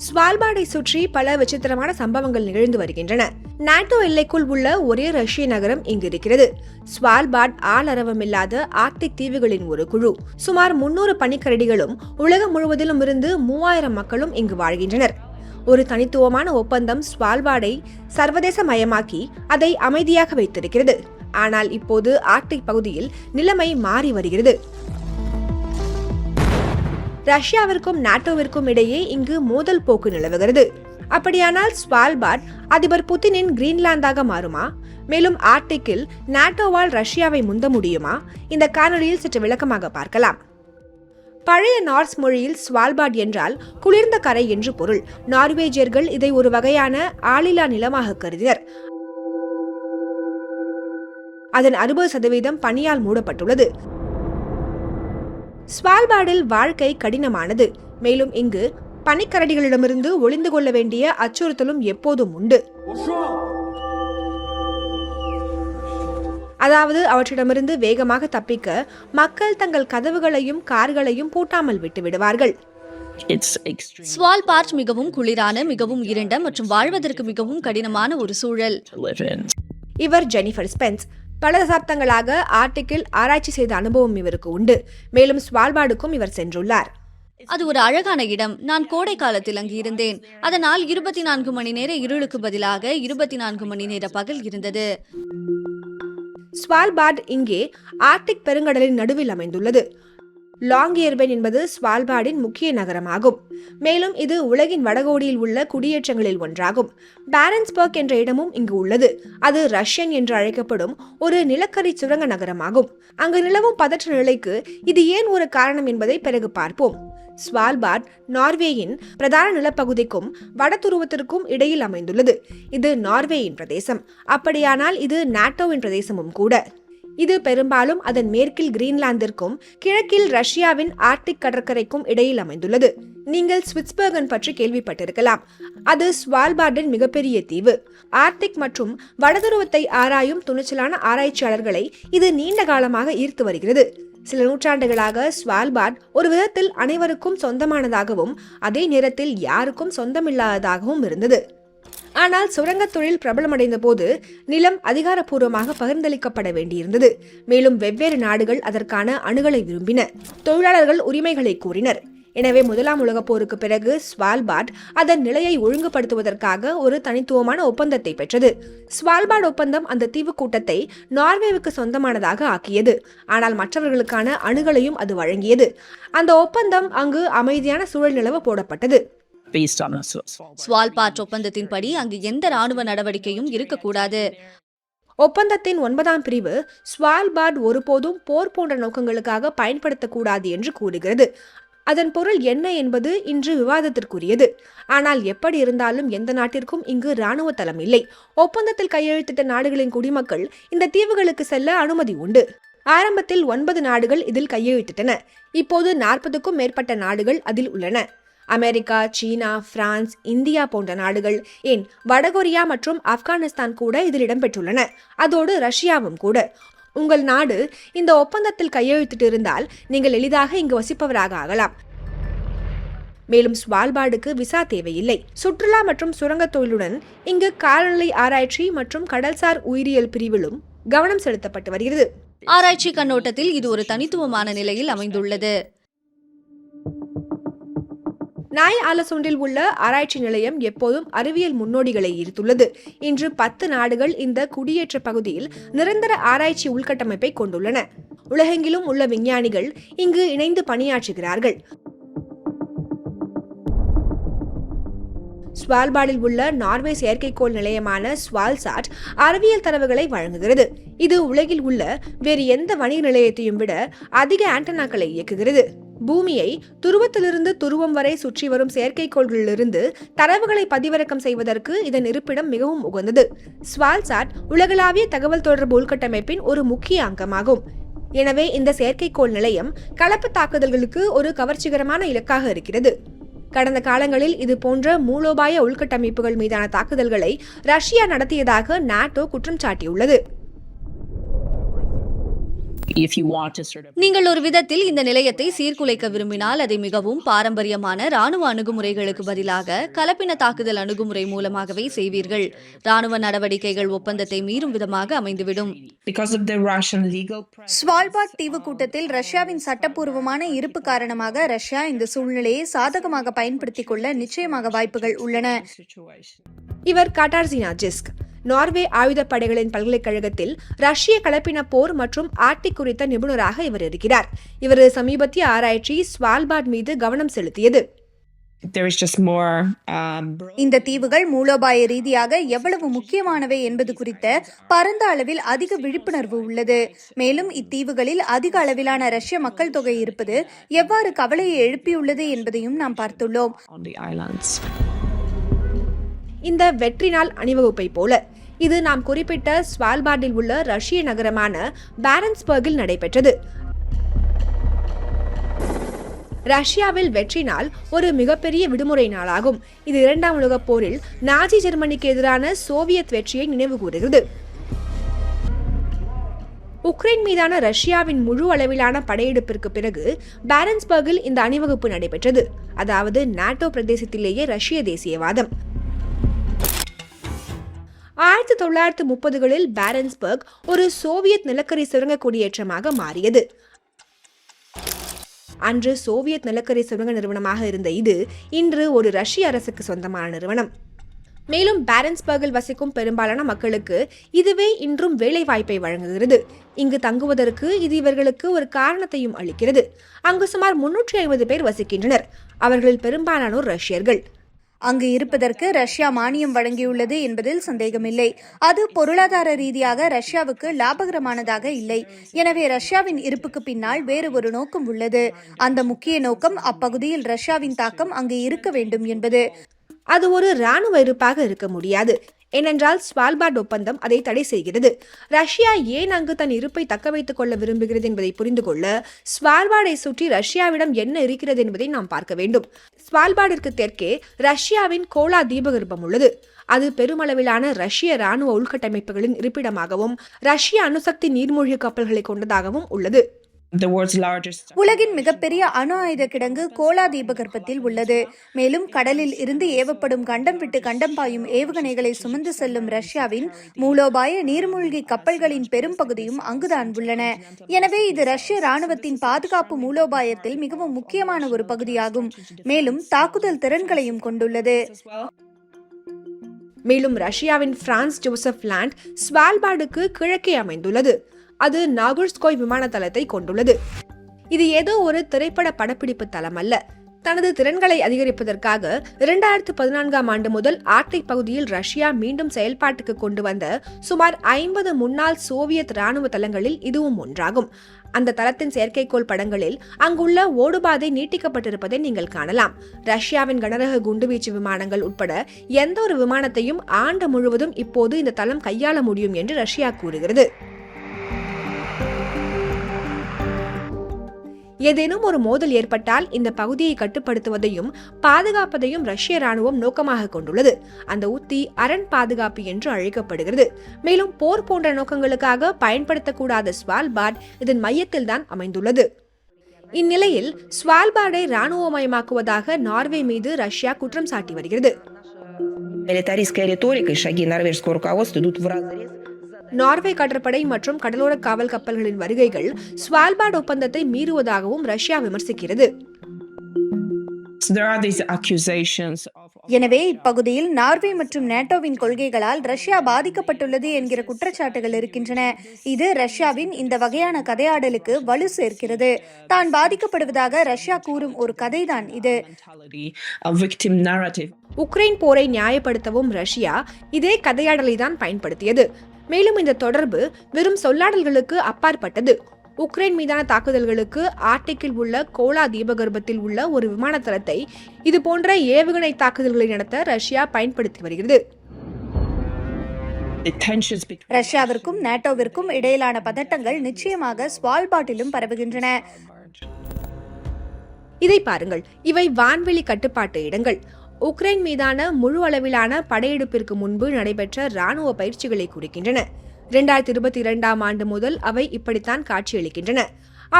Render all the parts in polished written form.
ஸ்வால்பார்டை சுற்றி பல விசித்திரமான சம்பவங்கள் நிகழ்ந்து வருகின்றன. நாட்டோ எல்லைக்குள் உள்ள ஒரே ரஷ்ய நகரம் இங்கு இருக்கிறது. ஸ்வால்பார்ட் ஆளரவமில்லாத ஆர்க்டிக் தீவுகளின் ஒரு குழு. சுமார் 300 பனிக்கரடிகளும் உலகம் முழுவதிலும் இருந்து 3000 மக்களும் இங்கு வாழ்கின்றனர். ஒரு தனித்துவமான ஒப்பந்தம் ஸ்வால்பார்டை சர்வதேச மயமாக்கி அதை அமைதியாக வைத்திருக்கிறது. ஆனால் இப்போது ஆர்க்டிக் பகுதியில் நிலைமை மாறி வருகிறது. ரஷ்யாவிற்கும் நாட்டோவிற்கும் இடையே இங்கு மோதல் போக்கு நிலவுகிறது. அப்படியானால் ஸ்வால்பார்ட் அதிபர் புதினின் கிரீன்லாந்தாக மாறுமா? மேலும் ஆர்க்டிக்கில் நாட்டோவால் ரஷ்யாவை முந்த முடியுமா? இந்த காணொலியில் சற்று விளக்கமாக பார்க்கலாம். பழைய நார்ஸ் மொழியில் ஸ்வால்பார்ட் என்றால் குளிர்ந்த கரை என்று பொருள். நார்வேஜியர்கள் இதை ஒரு வகையான ஆளில்லா நிலமாக கருதினர். அதன் 60% பனியால் மூடப்பட்டுள்ளது. ஸ்வால்பார்டில் வாழ்க்கை கடினமானது. மேலும் இங்கு பனிக்கரடிகளிடமிருந்து ஒளிந்து கொள்ள வேண்டிய அச்சுறுத்தலும் எப்போதும் உண்டு. அதாவது அவற்றிடமிருந்து வேகமாக தப்பிக்க மக்கள் தங்கள் கதவுகளையும் கார்களையும் பூட்டாமல் விட்டு விடுவார்கள். ஸ்வால்பார்ட் மிகவும் குளிரான, மிகவும் இருண்ட மற்றும் வாழ்வதற்கு மிகவும் கடினமான ஒரு சூழல். இவர் ஜெனிஃபர் ஸ்பென்ஸ். பல தசாப்தங்களாக ஆர்க்டிக்கில் ஆராய்ச்சி செய்த அனுபவம் இவருக்கு உண்டு. மேலும் ஸ்வால்பார்டுக்கும் இவர் சென்றுள்ளார். அது ஒரு அழகான இடம். நான் கோடை காலத்தில் அங்கு இருந்தேன். அதனால் 24 மணி நேர இருளுக்கு பதிலாக 24 மணி நேர பகல் இருந்தது. ஸ்வால்பார்ட் இங்கே ஆர்க்டிக் பெருங்கடலின் நடுவில் அமைந்துள்ளது. லாங்கியர்பென் என்பது ஸ்வால்பார்டின் முக்கிய நகரமாகும். மேலும் இது உலகின் வடகோடியில் உள்ள குடியேற்றங்களில் ஒன்றாகும். பேரன்ஸ்பர்க் என்ற இடமும் இங்கு உள்ளது. அது ரஷ்யன் என்று அழைக்கப்படும் ஒரு நிலக்கரி சுரங்க நகரமாகும். அங்கு நிலவும் பதற்ற நிலைக்கு இது ஏன் ஒரு காரணம் என்பதை பிறகு பார்ப்போம். ஸ்வால்பார்ட் நார்வேயின் பிரதான நிலப்பகுதிக்கும் வடதுருவத்திற்கும் இடையில் அமைந்துள்ளது. இது நார்வேயின் பிரதேசம். அப்படியானால் இது நாட்டோவின் பிரதேசமும் கூட. இது பெரும்பாலும் அதன் மேற்கில் கிரீன்லாந்திற்கும் கிழக்கில் ரஷ்யாவின் ஆர்க்டிக் கடற்கரைக்கும் இடையில் அமைந்துள்ளது. நீங்கள் ஸ்விட்ஸ்பர்கன் பற்றி கேள்விப்பட்டிருக்கலாம். அது ஸ்வால்பார்டின் மிகப்பெரிய தீவு. ஆர்க்டிக் மற்றும் வடதுருவத்தை ஆராயும் துணிச்சலான ஆராய்ச்சியாளர்களை இது நீண்ட காலமாக ஈர்த்து வருகிறது. சில நூற்றாண்டுகளாக ஸ்வால்பார்ட் ஒரு விதத்தில் அனைவருக்கும் சொந்தமானதாகவும் அதே நேரத்தில் யாருக்கும் சொந்தமில்லாததாகவும் இருந்தது. ஆனால் சுரங்கத் தொழில் பிரபலமடைந்த போது நிலம் அதிகாரப்பூர்வமாக பகிர்ந்தளிக்கப்பட வேண்டியிருந்தது. மேலும் வெவ்வேறு நாடுகள் அதற்கான அணுகலை விரும்பின. தொழிலாளர்கள் உரிமைகளை கோரினர். எனவே முதலாம் உலகப் போருக்கு பிறகு ஸ்வால்பார்ட் அதன் நிலையை ஒழுங்குபடுத்துவதற்காக ஒரு தனித்துவமான ஒப்பந்தத்தை பெற்றது. ஸ்வால்பார்ட் ஒப்பந்தம் அந்த தீவு கூட்டத்தை நார்வேவுக்கு சொந்தமானதாக ஆக்கியது. ஆனால் மற்றவர்களுக்கான அணுகலையும் அது வழங்கியது. அந்த ஒப்பந்தம் அங்கு அமைதியான சூழல் நிலவ போடப்பட்டது. ஸ்வால்பார்ட் ஒப்பந்தத்தின்படி அங்கு எந்த ராணுவ நடவடிக்கையும் இருக்கக்கூடாது. ஒப்பந்தத்தின் 9ஆம் பிரிவு ஸ்வால்பார்ட் ஒருபோதும் போர் போன்ற நோக்கங்களுக்காக பயன்படுத்தக்கூடாது என்று கூறுகிறது. அதன் பொருள் என்ன என்பது இன்று விவாதத்திற்குரியது. ஆனால் எப்படி இருந்தாலும் எந்த நாட்டிற்கும் இங்கு இராணுவ தளம் இல்லை. ஒப்பந்தத்தில் கையெழுத்திட்ட நாடுகளின் குடிமக்கள் இந்த தீவுகளுக்கு செல்ல அனுமதி உண்டு. ஆரம்பத்தில் 9 நாடுகள் இதில் கையெழுத்திட்டன. இப்போது 40க்கும் மேற்பட்ட நாடுகள் அதில் உள்ளன. அமெரிக்கா, சீனா, பிரான்ஸ், இந்தியா போன்ற நாடுகள், ஏன் வடகொரியா மற்றும் ஆப்கானிஸ்தான் கூட இதில் இடம்பெற்றுள்ளன. அதோடு ரஷ்யாவும் கூட. உங்கள் நாடு இந்த ஒப்பந்தத்தில் கையெழுத்திட்டு இருந்தால் நீங்கள் எளிதாக இங்கு வசிப்பவராக ஆகலாம். மேலும் ஸ்வால்பார்டுக்கு விசா தேவையில்லை. சுற்றுலா மற்றும் சுரங்கத் தொழிலுடன் இங்கு காலநிலை ஆராய்ச்சி மற்றும் கடல்சார் உயிரியல் பிரிவிலும் கவனம் செலுத்தப்பட்டு வருகிறது. ஆராய்ச்சி கண்ணோட்டத்தில் இது ஒரு தனித்துவமான நிலையில் அமைந்துள்ளது. நாய் ஆலசோண்டில் உள்ள ஆராய்ச்சி நிலையம் எப்போதும் அறிவியல் முன்னோடிகளை ஈர்த்துள்ளது. இன்று 10 நாடுகள் இந்த குடியேற்ற பகுதியில் நிரந்தர ஆராய்ச்சி உள்கட்டமைப்பை கொண்டுள்ளன. உலகெங்கிலும் உள்ள விஞ்ஞானிகள் இங்கு இணைந்து பணியாற்றுகிறார்கள். ஸ்வால்பார்டில் உள்ள நார்வே செயற்கைக்கோள் நிலையமான ஸ்வால்சாட் அறிவியல் தரவுகளை வழங்குகிறது. இது உலகில் உள்ள வேறு எந்த வணிக நிலையத்தையும் விட அதிக ஆண்டனாக்களை இயக்குகிறது. பூமியை துருவத்திலிருந்து துருவம் வரை சுற்றி வரும் செயற்கைக்கோள்களிலிருந்து தரவுகளை பதிவிறக்கம் செய்வதற்கு இதன் இருப்பிடம் மிகவும் உகந்தது. ஸ்வால்சாட் உலகளாவிய தகவல் தொடர்பு உள்கட்டமைப்பின் ஒரு முக்கிய அங்கமாகும். எனவே இந்த செயற்கைக்கோள் நிலையம் கலப்பு தாக்குதல்களுக்கு ஒரு கவர்ச்சிகரமான இலக்காக இருக்கிறது. கடந்த காலங்களில் இது போன்ற மூலோபாய உள்கட்டமைப்புகள் மீதான தாக்குதல்களை ரஷ்யா நடத்தியதாக நாட்டோ குற்றம் சாட்டியுள்ளது. if you want to sort of நீங்கள் ஒரு விதத்தில் இந்த நிலையத்தை சீர்குலைக்க விரும்பினால் அதை மிகவும் பாரம்பரியமான ராணுவ அணுகுமுறைகளுக்கு பதிலாக கலப்பின தாக்குதல் அணுகுமுறை மூலமாகவே செய்வீர்கள். ராணுவ நடவடிக்கைகள் ஒப்பந்தத்தை மீறும் விதமாக அமைந்துவிடும். because of the Russian legal Svalbard தீவு கூட்டத்தில் ரஷ்யாவின் சட்டப்பூர்வமான இருப்பு காரணமாக ரஷ்யா இந்த சூழ்நிலையை சாதகமாக பயன்படுத்திக் கொள்ள நிச்சயமாக வாய்ப்புகள் உள்ளன. situation. இவர் கட்டார்சினா ஜிஸ்க், நார்வே ஆயுதப்படைகளின் பல்கலைக்கழகத்தில் ரஷ்ய கலப்பின போர் மற்றும் ஆர்டிக் குறித்த நிபுணராக இவர் இருக்கிறார். இவர் சமீபத்திய ஆராய்ச்சி ஸ்வால்பார்ட் மீது கவனம் செலுத்தியது. There is just more இந்த தீவுகள் மூலோபாய ரீதியாக எவ்வளவு முக்கியமானவை என்பது குறித்த பரந்த அளவில் அதிக விழிப்புணர்வு உள்ளது. மேலும் இத்தீவுகளில் அதிக அளவிலான ரஷ்ய மக்கள் தொகை இருப்பது எவ்வாறு கவலையை எழுப்பியுள்ளது என்பதையும் நாம் பார்த்துள்ளோம். on the islands. இந்த வெற்றி நாள் அணிவகுப்பை போல இது நாம் குறிப்பிட்ட ஸ்வால்பார்டில் உள்ள ரஷ்ய நகரமான பேரன்ஸ்பர்கில் நடைபெற்றது. ரஷ்யாவில் வெற்றி நாள் ஒரு மிகப்பெரிய விடுமுறை நாளாகும். இது இரண்டாம் உலகப் போரில் நாஜி ஜெர்மனிக்கு எதிரான சோவியத் வெற்றியை நினைவு கூறுகிறது. உக்ரைன் மீதான ரஷ்யாவின் முழு அளவிலான படையெடுப்பிற்கு பிறகு பேரன்ஸ்பர்கில் இந்த அணிவகுப்பு நடைபெற்றது. அதாவது நாட்டோ பிரதேசத்திலேயே ரஷ்ய தேசியவாதம். 1930களில் பேரன்ஸ்பர்க் ஒரு சோவியத் நிலக்கரி சுரங்க குடியேற்றமாக மாறியது. அன்று சோவியத் நிலக்கரி சுரங்க நிறுவனமாக இருந்த இது இன்று ஒரு ரஷ்ய அரசுக்கு சொந்தமான நிறுவனம். மேலும் பேரன்ஸ்பர்கில் வசிக்கும் பெரும்பாலான மக்களுக்கு இதுவே இன்றும் வேலை வாய்ப்பை வழங்குகிறது. இங்கு தங்குவதற்கு இது இவர்களுக்கு ஒரு காரணத்தையும் அளிக்கிறது. அங்கு சுமார் 350 பேர் வசிக்கின்றனர். அவர்களில் பெரும்பாலானோர் ரஷ்யர்கள். அங்கு இருப்பதற்கு ரஷ்யா மானியம் வழங்கியுள்ளது என்பதில் சந்தேகமில்லை. அது பொருளாதார ரீதியாக ரஷ்யாவுக்கு லாபகரமானதாக இல்லை. எனவே ரஷ்யாவின் இருப்புக்கு பின்னால் வேறு ஒரு நோக்கம் உள்ளது. அந்த முக்கிய நோக்கம் அப்பகுதியில் ரஷ்யாவின் தாக்கம் அங்கு இருக்க வேண்டும் என்பது. அது ஒரு இராணுவ இருப்பாக இருக்க முடியாது. ஏனென்றால் ஸ்வால்பார்ட் ஒப்பந்தம் அதை தடை செய்கிறது. ரஷ்யா ஏன் அங்கு தன் இருப்பை தக்க வைத்துக் கொள்ள விரும்புகிறது என்பதை புரிந்து கொள்ள ஸ்வால்பார்டை சுற்றி ரஷ்யாவிடம் என்ன இருக்கிறது என்பதை நாம் பார்க்க வேண்டும். ஸ்வால்பார்டிற்கு தெற்கே ரஷ்யாவின் கோலா தீபகற்பம் உள்ளது. அது பெருமளவிலான ரஷ்ய இராணுவ உள்கட்டமைப்புகளின் இருப்பிடமாகவும் ரஷ்ய அணுசக்தி நீர்மூழ்கி கப்பல்களை கொண்டதாகவும் உள்ளது. The world's largest. உலகின் மிகப்பெரிய அணு ஆயுத கிடங்கு கோலா தீபகற்பத்தில் உள்ளது. மேலும் கடலில் இருந்து ஏவப்படும் கண்டம் விட்டு கண்டம் பாயும் ஏவுகணைகளை சுமந்து செல்லும் ரஷ்யாவின் மூலோபாய நீர்மூழ்கி கப்பல்களின் பெரும் பகுதியும் அங்குதான் உள்ளன. எனவே இது ரஷ்ய ராணுவத்தின் பாதுகாப்பு மூலோபாயத்தில் மிகவும் முக்கியமான ஒரு பகுதியாகும். மேலும் தாக்குதல் திறன்களையும் கொண்டுள்ளது. மேலும் ரஷ்யாவின் பிரான்ஸ் ஜோசப் லேண்ட் ஸ்வால்பார்டுக்கு கிழக்கே அமைந்துள்ளது. அது நாகுர்ஸ்கோய் விமான தளத்தை கொண்டுள்ளது. இது ஏதோ ஒரு திரைப்பட படப்பிடிப்பு தளம் அல்ல. தனது திறன்களை அதிகரிப்பதற்காக 2014ஆம் ஆண்டு முதல் ஆர்டிக் பகுதியில் ரஷ்யா மீண்டும் செயல்பாட்டுக்கு கொண்டு வந்த சுமார் 50 முன்னாள் சோவியத் ராணுவ தளங்களில் இதுவும் ஒன்றாகும். அந்த தளத்தின் செயற்கைக்கோள் படங்களில் அங்குள்ள ஓடுபாதை நீட்டிக்கப்பட்டிருப்பதை நீங்கள் காணலாம். ரஷ்யாவின் கனரக குண்டுவீச்சு விமானங்கள் உட்பட எந்த ஒரு விமானத்தையும் ஆண்டு முழுவதும் இப்போது இந்த தளம் கையாள முடியும் என்று ரஷ்யா கூறுகிறது. ஏதேனும் ஒரு மோதல் ஏற்பட்டால் இந்த பகுதியை கட்டுப்படுத்துவதையும் பாதுகாப்பதையும் ரஷ்ய ராணுவம் நோக்கமாக கொண்டுள்ளது. அந்த உத்தி அரண் பாதுகாப்பு என்று அழைக்கப்படுகிறது. மேலும் போர் போன்ற நோக்கங்களுக்காக பயன்படுத்தக்கூடாத ஸ்வால்பார்ட் இதன் மையத்தில் தான் அமைந்துள்ளது. இந்நிலையில் ஸ்வால்பார்டை இராணுவமயமாக்குவதாக நார்வே மீது ரஷ்யா குற்றம் சாட்டி வருகிறது. Милитаристской риторикой шаги норвежского руководства идут вразрез. நார்வே கடற்படை மற்றும் கடலோர காவல் கப்பல்களின் வருகைகள் ஸ்வால்பார்ட் ஒப்பந்தத்தை மீறுவதாகவும் Russia விமர்சிக்கிறது. There are these accusations of எனவே இப்பகுதியில் நார்வே மற்றும் நேட்டோவின் கொள்கைகளால் ரஷ்யா பாதிக்கப்பட்டுள்ளது என்கிற குற்றச்சாட்டுகள் இருக்கின்றன. இது ரஷ்யாவின் இந்த வகையான கதையாடலுக்கு வலு சேர்க்கிறது. தான் பாதிக்கப்படுவதாக ரஷ்யா கூறும் ஒரு கதைதான் இது. mentality, a victim narrative. Ukraine போரை நியாயப்படுத்தவும் ரஷ்யா இதே கதையாடலை தான் பயன்படுத்தியது. மேலும் இந்த தொடர்பு வெறும் சொல்லாடல்களுக்கு அப்பாற்பட்டது. உக்ரைன் மீதான தாக்குதல்களுக்கு ஆர்டிக்கில் உள்ள கோலா தீபகற்பத்தில் உள்ள ஒரு விமான தளத்தை இதுபோன்ற ஏவுகணை தாக்குதல்களை நடத்த ரஷ்யா பயன்படுத்தி வருகிறது. ரஷ்யாவிற்கும் நேட்டோவிற்கும் இடையிலான பதட்டங்கள் நிச்சயமாக ஸ்வால்பார்டிலும் பரவுகின்றன. இதை பாருங்கள், இவை வான்வெளி கட்டுப்பாட்டு இடங்கள். உக்ரைன் மீதான முழு அளவிலான படையெடுப்பிற்கு முன்பு நடைபெற்ற ராணுவ பயிற்சிகளை குறிக்கின்றன. 2022ஆம் ஆண்டு முதல் அவை இப்படித்தான் காட்சியளிக்கின்றன.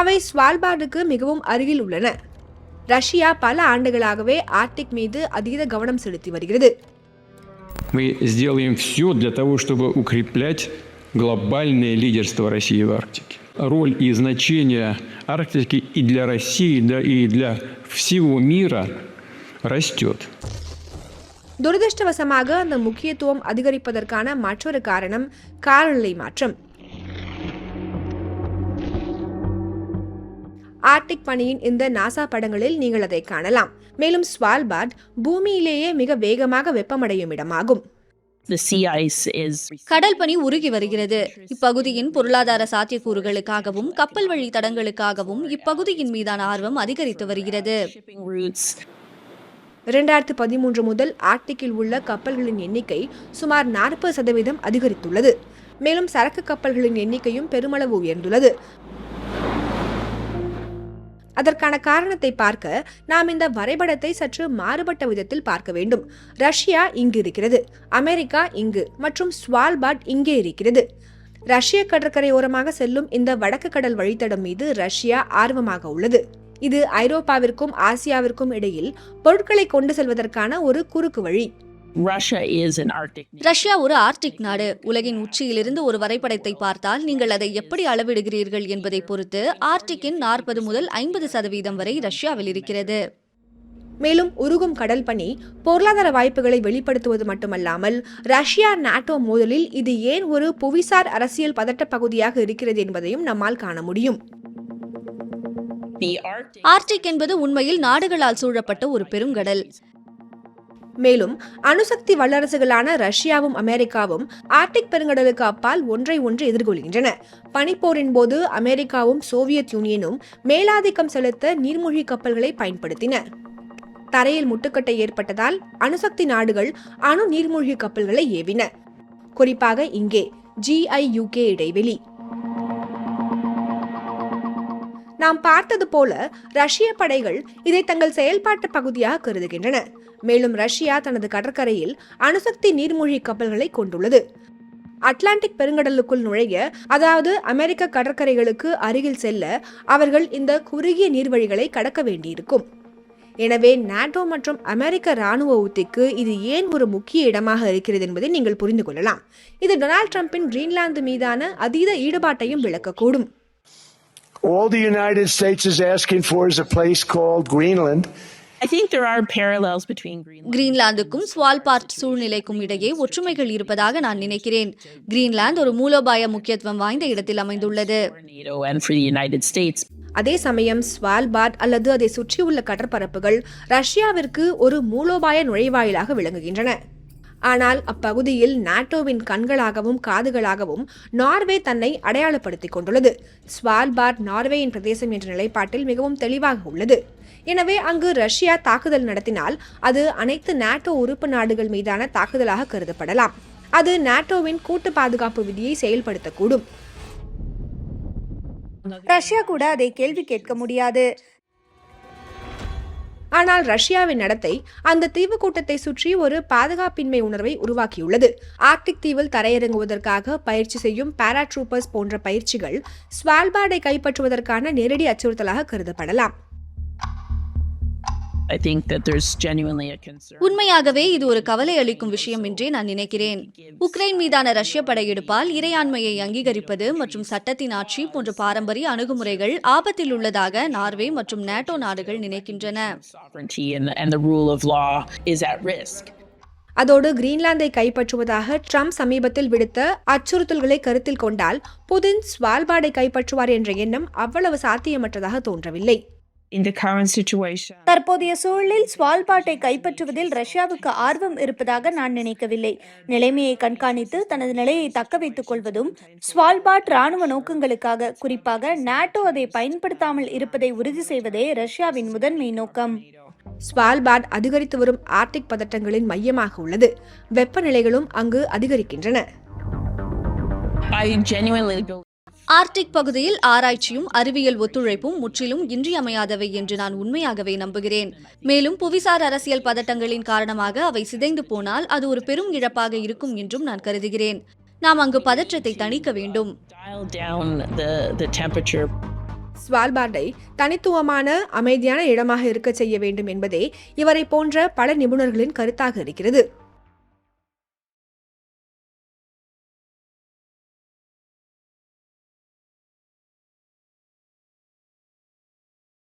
அவை ஸ்வால்பார்டுக்கு மிகவும் அருகில் உள்ளன. ரஷ்யா பல ஆண்டுகளாகவே ஆர்க்டிக் மீது அதீத கவனம் செலுத்தி வருகிறது. Мы сделаем все для того, чтобы укреплять глобальное лидерство России в Арктике. Роль и значение Арктики и для России, да и для всего мира растет. துரதிருஷ்டவசமாக அந்த முக்கியத்துவம் அதிகரிப்பதற்கான மற்றொரு காரணம் காலநிலை மாற்றம். ஆர்க்டிக் பனியின் இந்த நாசா படங்களில் நீங்கள் அதை காணலாம். மேலும் ஸ்வால்பார்ட் பூமியிலேயே மிக வேகமாக வெப்பமடையும் இடமாகும். The sea ice is கடல் பனி உருகி வருகிறது. இப்பகுதியின் பொருளாதார சாத்தியக்கூறுகளுக்காகவும் கப்பல் வழி தடங்களுக்காகவும் இப்பகுதியின் மீதான ஆர்வம் அதிகரித்து வருகிறது. shipping routes. 2013 முதல் ஆர்க்டிக்கில் உள்ள கப்பல்களின் எண்ணிக்கை சுமார் 40% அதிகரித்துள்ளது. மேலும் சரக்கு கப்பல்களின் எண்ணிக்கையும் பெருமளவு உயர்ந்துள்ளது. அதற்கான காரணத்தை பார்க்க நாம் இந்த வரைபடத்தை சற்று மாறுபட்ட விதத்தில் பார்க்க வேண்டும். ரஷ்யா இங்கு இருக்கிறது, அமெரிக்கா இங்கு மற்றும் ஸ்வால்பார்ட் இங்கே இருக்கிறது. ரஷ்ய கடற்கரையோரமாக செல்லும் இந்த வடக்கு கடல் வழித்தடம் மீது ரஷ்யா ஆர்வமாக உள்ளது. இது ஐரோப்பாவிற்கும் ஆசியாவிற்கும் இடையில் பொருட்களை கொண்டு செல்வதற்கான ஒரு குறுக்கு வழி. Russia is an Arctic nation. Russia ஒரு ஆர்க்டிக் நாடு. உலகின் உச்சியிலிருந்து ஒரு வரைபடத்தை பார்த்தால் நீங்கள் அதை எப்படி அளவிடுகிறீர்கள் என்பதை பொறுத்து ஆர்க்டிக்கின் 40 முதல் 50% வரை ரஷ்யாவில் இருக்கிறது. மேலும் உருகும் கடல் பனி பொருளாதார வாய்ப்புகளை வெளிப்படுத்துவது மட்டுமல்லாமல் ரஷ்யா நாட்டோ மோதலில் இது ஏன் ஒரு புவிசார் அரசியல் பதட்ட பகுதியாக இருக்கிறது என்பதையும் நம்மால் காண முடியும். The Arctic ஆர்க்டிக் என்பது உண்மையில் நாடுகளால் சூழப்பட்ட ஒரு பெருங்கடல். மேலும் அணுசக்தி வல்லரசுகளான ரஷ்யாவும் அமெரிக்காவும் ஆர்க்டிக் பெருங்கடலுக்கு அப்பால் ஒன்றை ஒன்று எதிர்கொள்கின்றன. பனிப்போரின் போது அமெரிக்காவும் சோவியத் யூனியனும் மேலாதிக்கம் செலுத்த நீர்மூழ்கி கப்பல்களை பயன்படுத்தின. தரையில் முட்டுக்கட்டை ஏற்பட்டதால் அணுசக்தி நாடுகள் அணு நீர்மூழ்கி கப்பல்களை ஏவின. குறிப்பாக இங்கே GIUK இடைவெளி. நாம் பார்த்தது போல ரஷ்ய படைகள் இதை தங்கள் செயல்பாட்டு பகுதியாக கருதுகின்றன. மேலும் ரஷ்யா தனது கடற்கரையில் அணுசக்தி நீர்மூழ்கி கப்பல்களை கொண்டுள்ளது. அட்லாண்டிக் பெருங்கடலுக்குள் நுழைய, அதாவது அமெரிக்க கடற்கரைகளுக்கு அருகில் செல்ல அவர்கள் இந்த குறுகிய நீர்வழிகளை கடக்க வேண்டியிருக்கும். எனவே நாட்டோ மற்றும் அமெரிக்க ராணுவ உத்திக்கு இது ஏன் ஒரு முக்கிய இடமாக இருக்கிறது என்பதை நீங்கள் புரிந்து கொள்ளலாம். இது டொனால்ட் ட்ரம்பின் கிரீன்லாந்து மீதான அதீத ஈடுபாட்டையும் விளக்கக்கூடும். All the United States is asking for is a place called Greenland. I think there are parallels between Greenland. கிரீன்லாந்துக்கும் ஸ்வால்பார்ட் சூழ்நிலைக்கும் இடையே ஒற்றுமைகள் இருப்பதாக நான் நினைக்கிறேன். கிரீன்லாந்து ஒரு மூலோபாய முக்கியத்துவம் வாய்ந்த இடத்தில் அமைந்துள்ளது. For NATO and for the United States. அதே சமயம் ஸ்வால்பார்ட் அல்லது அதை சுற்றியுள்ள கடற்பரப்புகள் ரஷ்யாவிற்கு ஒரு மூலோபாய நுழைவாயிலாக விளங்குகின்றன. ஆனால் அப்பகுதியில் நாட்டோவின் கண்களாகவும் காதுகளாகவும் நார்வே தன்னை அடையாளப்படுத்திக் கொண்டுள்ளது. ஸ்வால்பார்ட் நார்வேயின் பிரதேசம் என்ற நிலைப்பாட்டில் மிகவும் தெளிவாக உள்ளது. எனவே அங்கு ரஷ்யா தாக்குதல் நடத்தினால் அது அனைத்து நாட்டோ உறுப்பு நாடுகள் மீதான தாக்குதலாக கருதப்படலாம். அது நாட்டோவின் கூட்டு பாதுகாப்பு விதியை செயல்படுத்தக்கூடும். ரஷ்யா கூட அதை கேள்வி கேட்க முடியாது. ஆனால் ரஷ்யாவின் நடத்தை அந்த தீவு கூட்டத்தை சுற்றி ஒரு பாதுகாப்பின்மை உணர்வை உருவாக்கியுள்ளது. ஆர்க்டிக் தீவில் தரையிறங்குவதற்காக பயிற்சி செய்யும் பாராட்ரூப்பர்ஸ் போன்ற பயிற்சிகள் ஸ்வால்பார்டை கைப்பற்றுவதற்கான நேரடி அச்சுறுத்தலாக கருதப்படலாம். I think that there's genuinely a concern. உண்மையாகவே இது ஒரு கவலை அளிக்கும் விஷயம் என்றே நான் நினைக்கிறேன். உக்ரைன் மீதான ரஷ்ய படையெடுப்பால் இறையாண்மையை அங்கீகரிப்பது மற்றும் சட்டத்தின் ஆட்சி போன்ற பாரம்பரிய அணுகுமுறைகள் ஆபத்தில் உள்ளதாக நார்வே மற்றும் நாட்டோ நாடுகள் நினைக்கின்றன. Sovereignty and the rule of law is at risk. அதோடு கிரீன்லாந்தை கைப்பற்றுவதாக ட்ரம்ப் சமீபத்தில் விடுத்த அச்சுறுத்தல்களை கருத்தில் கொண்டால் புதின் ஸ்வால்பார்டை கைப்பற்றுவார் என்ற எண்ணம் அவ்வளவு சாத்தியமற்றதாக தோன்றவில்லை. In the current situation, தற்போதைய சூழலில் ஸ்வால்பார்டை கைப்பற்றுவதில் ரஷ்யாவுக்கு ஆர்வம் இருப்பதாக நான் நினைக்கவில்லை. நிலைமையை கண்காணித்து தனது நிலையை தக்க வைத்துக் கொள்வதும் ஸ்வால்பார்ட் ராணுவ நோக்கங்களுக்காக, குறிப்பாக நாட்டோ அதை பயன்படுத்தாமல் இருப்பதை உறுதி செய்வதே ரஷ்யாவின் முதன்மை நோக்கம். ஸ்வால்பார்ட் அதிகரித்து வரும் ஆர்க்டிக் பதட்டங்களின் மையமாக உள்ளது. வெப்பநிலைகளும் அங்கு அதிகரிக்கின்றன. I genuinely believe ஆர்க்டிக் பகுதியில் ஆராய்ச்சியும் அறிவியல் ஒத்துழைப்பும் முற்றிலும் இன்றியமையாதவை என்று நான் உண்மையாகவே நம்புகிறேன். மேலும் புவிசார் அரசியல் பதட்டங்களின் காரணமாக அவை சிதைந்து போனால் அது ஒரு பெரும் இழப்பாக இருக்கும் என்றும் நான் கருதுகிறேன். நாம் அங்கு பதற்றத்தை தணிக்க வேண்டும். Dial down the temperature. ஸ்வால்பார்டை தனித்துவமான அமைதியான இடமாக இருக்க செய்ய வேண்டும் என்பதே இவரை போன்ற பல நிபுணர்களின் கருத்தாக இருக்கிறது.